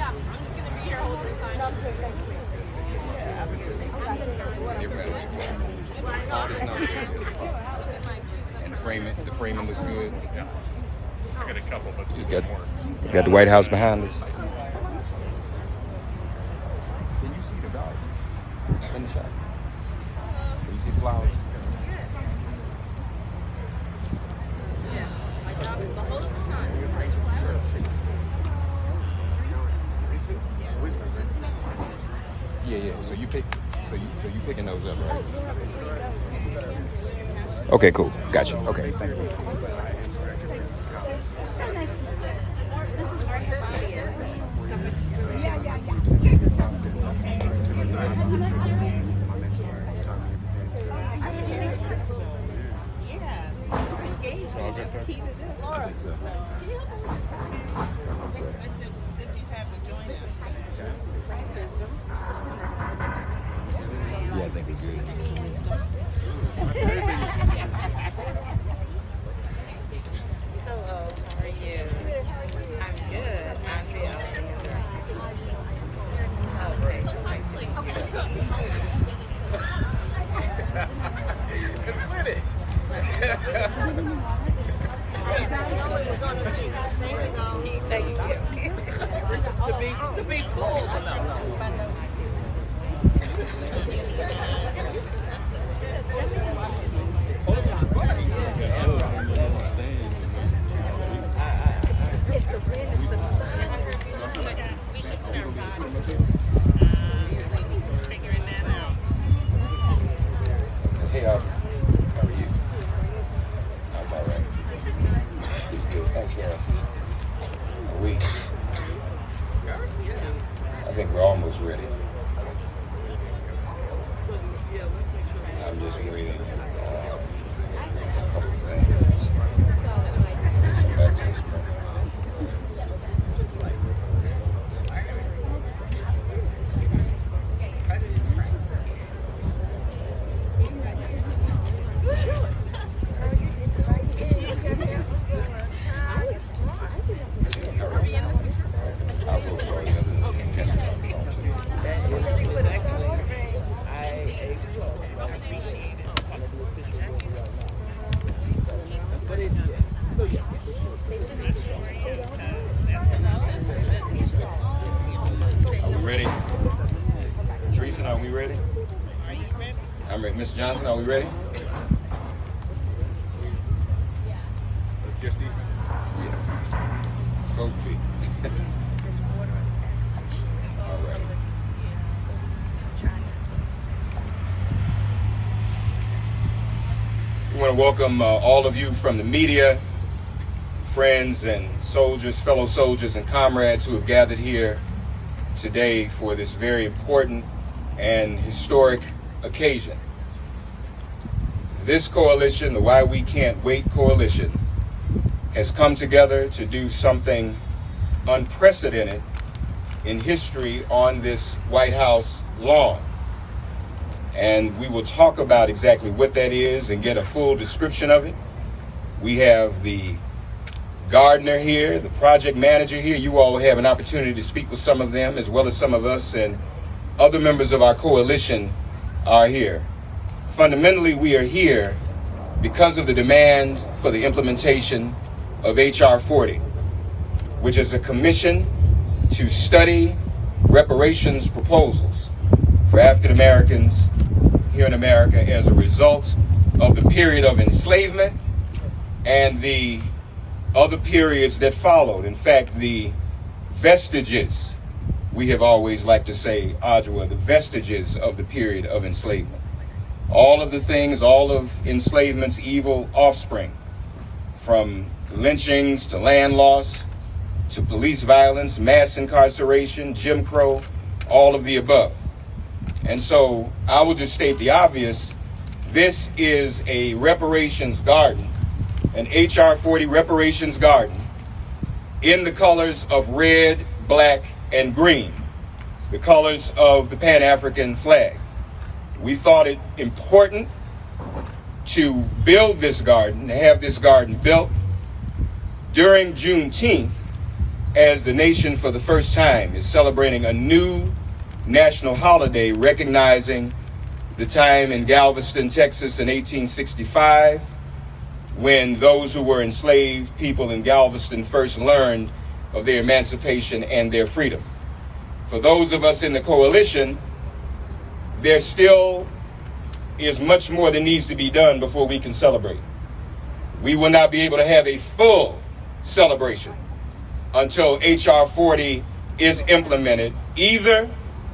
Yeah, I'm just gonna be here holding the sign. Get ready. All this number. And the framing looks good. Yeah. I got a couple, but You got the White House behind us. Can you see the garden in the shot? Can you see the flowers? Yes, my job is to hold up the sign. Yeah. So you picking those up, right? Okay, cool. Gotcha. Okay, thank you. Yeah, I think it's good. Hello, how are you? I'm good. I'm good. Okay, so nice. It's with it. Thank you. to be full, no. Hey, how are you? I'm all right. It's good. Thanks for asking. Are we? I think we're almost ready. I'm just waiting. A couple of things. Some back to this point. I'll go for it. Are we ready? Teresa, are we ready? I'm ready. Miss Johnson, are we ready? Let's just see. Yeah. It's supposed to be. All right. We want to welcome all of you from the media, friends and soldiers, fellow soldiers and comrades who have gathered here today for this very important and historic occasion. This coalition, the Why We Can't Wait coalition, has come together to do something unprecedented in history on this White House lawn. And we will talk about exactly what that is and get a full description of it. We have the gardener here, the project manager here. You all will have an opportunity to speak with some of them as well as some of us, and other members of our coalition are here. Fundamentally, we are here because of the demand for the implementation of H.R. 40, which is a commission to study reparations proposals for African Americans here in America as a result of the period of enslavement and the other periods that followed. In fact, the vestiges, we have always liked to say, Adjoa, the vestiges of the period of enslavement. All of the things, all of enslavement's evil offspring, from lynchings to land loss to police violence, mass incarceration, Jim Crow, all of the above. And so I will just state the obvious. This is a reparations garden, an H.R. 40 reparations garden in the colors of red, black, and green, the colors of the Pan-African flag. We thought it important to build this garden, to have this garden built during Juneteenth, as the nation for the first time is celebrating a new national holiday recognizing the time in Galveston, Texas in 1865, when those who were enslaved people in Galveston first learned of their emancipation and their freedom. For those of us in the coalition, there still is much more that needs to be done before we can celebrate. We will not be able to have a full celebration until H.R. 40 is implemented, either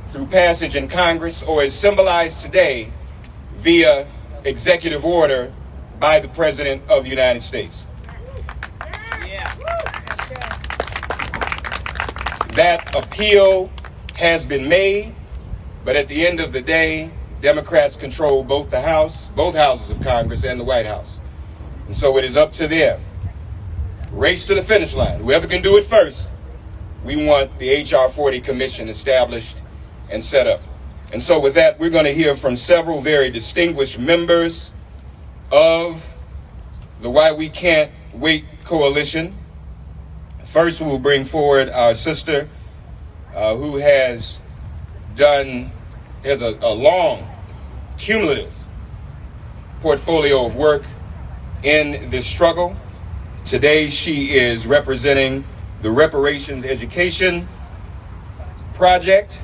through passage in Congress or as symbolized today via executive order by the President of the United States. That appeal has been made, but at the end of the day, Democrats control both houses of Congress and the White House. And so it is up to them. Race to the finish line. Whoever can do it first, we want the H.R. 40 Commission established and set up. And so with that, we're going to hear from several very distinguished members of the Why We Can't Wait Coalition. First, we'll bring forward our sister who has a long, cumulative portfolio of work in this struggle. Today, she is representing the Reparations Education Project.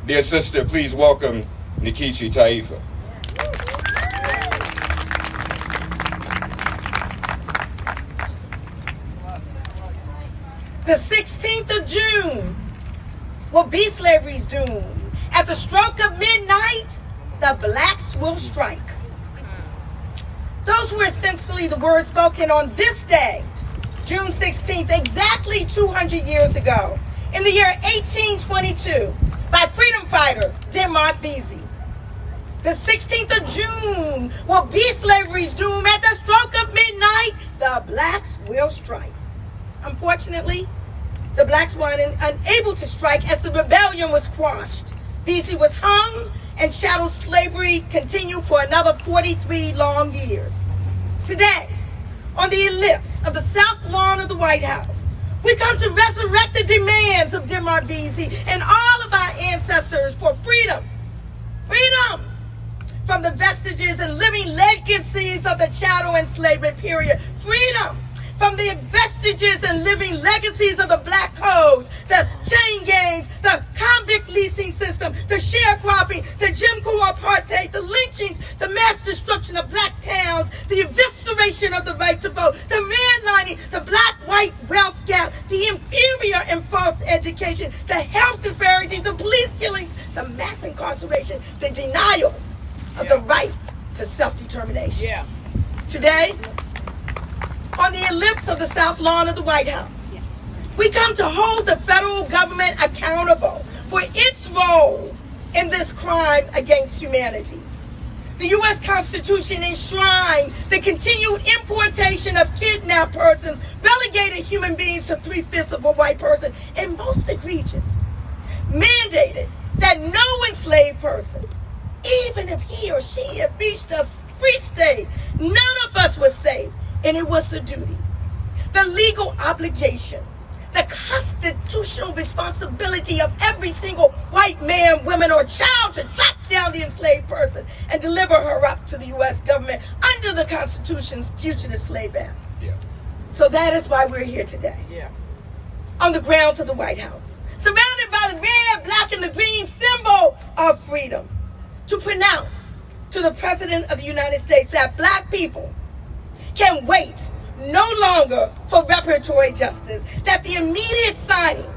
Dear sister, please welcome Nkechi Taifa. The 16th of June will be slavery's doom. At the stroke of midnight, the blacks will strike. Those were essentially the words spoken on this day, June 16th, exactly 200 years ago, in the year 1822, by freedom fighter Denmark Vesey. The 16th of June will be slavery's doom. At the stroke of midnight, the blacks will strike. Unfortunately, the blacks were unable to strike as the rebellion was quashed. Vesey was hung, and chattel slavery continued for another 43 long years. Today, on the ellipse of the south lawn of the White House, we come to resurrect the demands of Denmark Vesey and all of our ancestors for freedom. Freedom from the vestiges and living legacies of the chattel enslavement period. Freedom from the vestiges and living legacies of the black codes, the chain gangs, the convict leasing system, the sharecropping, the Jim Crow apartheid, the lynchings, the mass destruction of black towns, the evisceration of the right to vote, the redlining, the black-white wealth gap, the inferior and false education, the health disparities, the police killings, the mass incarceration, the denial of the right to self-determination. Today, on the ellipse of the south lawn of the White House, we come to hold the federal government accountable for its role in this crime against humanity. The U.S. Constitution enshrined the continued importation of kidnapped persons, relegated human beings to 3/5 of a white person, and most egregious, mandated that no enslaved person, even if he or she had reached a free state, none of us was safe. And it was the duty, the legal obligation, the constitutional responsibility of every single white man, woman, or child to track down the enslaved person and deliver her up to the U.S. government under the Constitution's Fugitive Slave Act. So that is why we're here today, on the grounds of the White House, surrounded by the red, black, and the green symbol of freedom, to pronounce to the President of the United States that black people can wait no longer for reparatory justice, that the immediate signing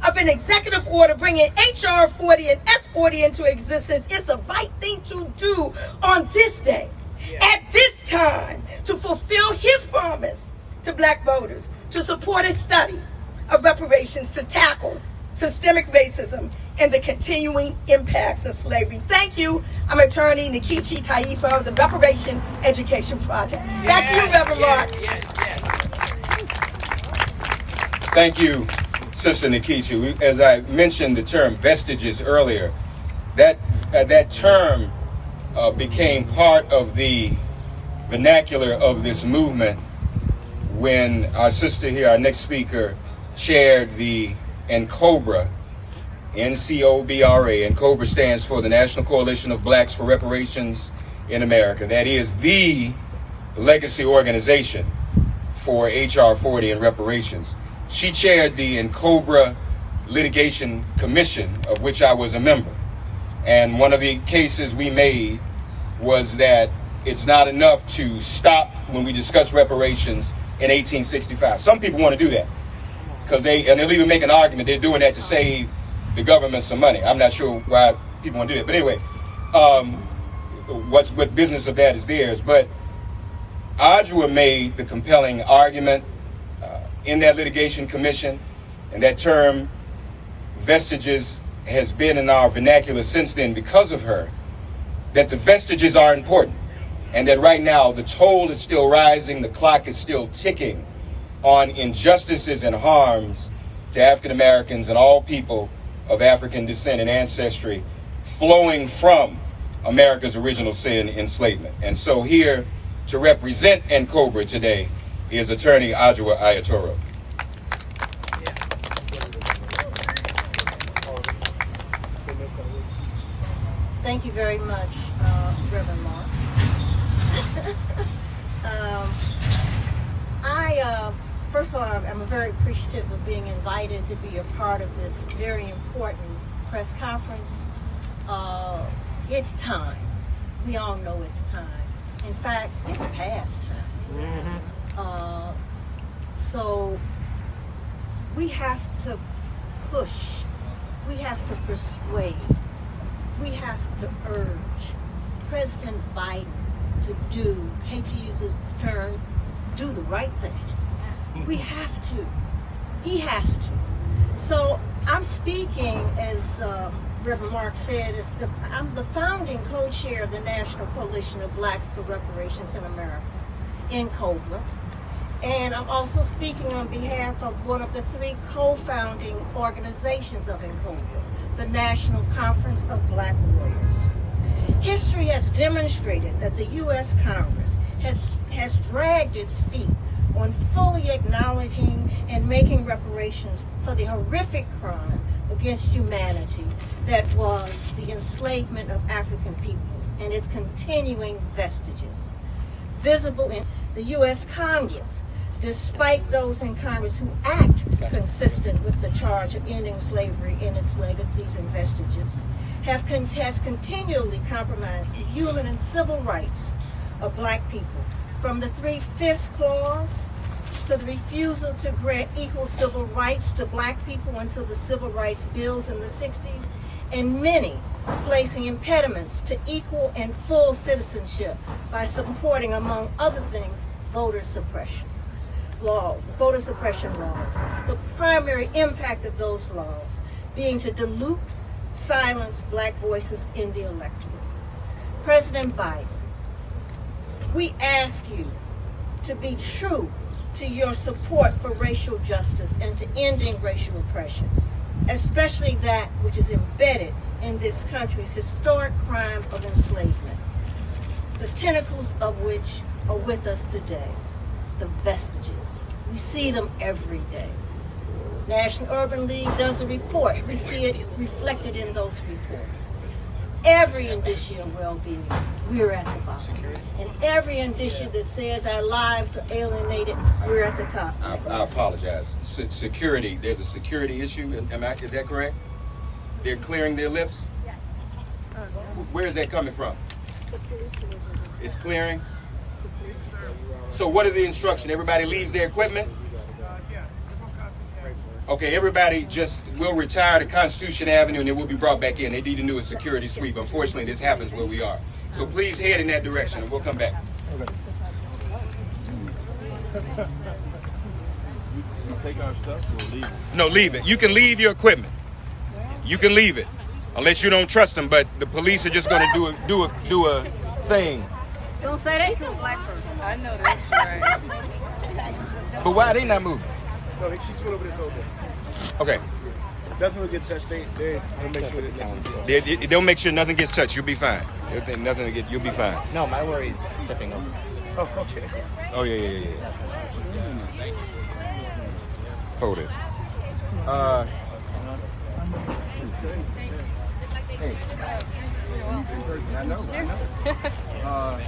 of an executive order bringing H.R. 40 and S-40 into existence is the right thing to do on this day, at this time, to fulfill his promise to black voters, to support a study of reparations to tackle systemic racism and the continuing impacts of slavery. Thank you. I'm attorney Nkechi Taifa of the Reparation Education Project. Back to you, Reverend Mark. Thank you, Sister Nkechi. As I mentioned the term vestiges earlier, that term became part of the vernacular of this movement when our sister here, our next speaker, chaired the NCOBRA, NCOBRA. NCOBRA stands for the National Coalition of Blacks for Reparations in America. That is the legacy organization for HR 40 and reparations. She chaired the NCOBRA Litigation Commission, of which I was a member. And one of the cases we made was that it's not enough to stop when we discuss reparations in 1865. Some people want to do that because they'll even make an argument they're doing that to save the government some money. I'm not sure why people want to do that. But anyway, what business of that is theirs. But Adjoa made the compelling argument in that litigation commission, and that term vestiges has been in our vernacular since then because of her, that the vestiges are important, and that right now the toll is still rising, the clock is still ticking on injustices and harms to African Americans and all people of African descent and ancestry flowing from America's original sin, enslavement. And so here to represent NCOBRA today is attorney Adjoa Ayatoro. Thank you very much, Reverend Mark. First of all, I'm very appreciative of being invited to be a part of this very important press conference. It's time. We all know it's time. In fact, it's past time. So we have to push. We have to persuade. We have to urge President Biden to hate to use this term, do the right thing. We have to. He has to. So I'm speaking, as Reverend Mark said, I'm the founding co-chair of the National Coalition of Blacks for Reparations in America, NCOBRA. And I'm also speaking on behalf of one of the three co-founding organizations of NCOBRA, the National Conference of Black Warriors. History has demonstrated that the U.S. Congress has dragged its feet on fully acknowledging and making reparations for the horrific crime against humanity that was the enslavement of African peoples and its continuing vestiges. Visible in the U.S. Congress, despite those in Congress who act consistent with the charge of ending slavery and its legacies and vestiges, has continually compromised the human and civil rights of black people, from the 3/5 clause to the refusal to grant equal civil rights to black people until the civil rights bills in the 60s, and many placing impediments to equal and full citizenship by supporting, among other things, voter suppression laws. The primary impact of those laws being to dilute, silence black voices in the electorate. President Biden, we ask you to be true to your support for racial justice and to ending racial oppression, especially that which is embedded in this country's historic crime of enslavement, the tentacles of which are with us today, the vestiges. We see them every day. National Urban League does a report. We see it reflected in those reports. Every indicia of well-being, we're at the bottom. And every indicia that says our lives are alienated, we're at the top. I apologize. Security, there's a security issue. Is that correct? They're clearing their lips? Yes. Where is that coming from? It's clearing? So what are the instructions? Everybody leaves their equipment? Okay, everybody will retire to Constitution Avenue and they will be brought back in. They need to do a security sweep. Unfortunately, this happens where we are. So please head in that direction and we'll come back. Take our stuff, we'll leave it. No, leave it. You can leave your equipment. You can leave it. Unless you don't trust them, but the police are just going to do a thing. Don't say that to a black person. I know that's right. But why are they not moving? No, she's went over there told them. Okay. Nothing will get touched. They'll make sure that nothing gets touched. They'll make sure nothing gets touched. You'll be fine. You'll be fine. No, my worry is tripping over. Oh, okay. Oh, yeah. Hold it. Hey. I know.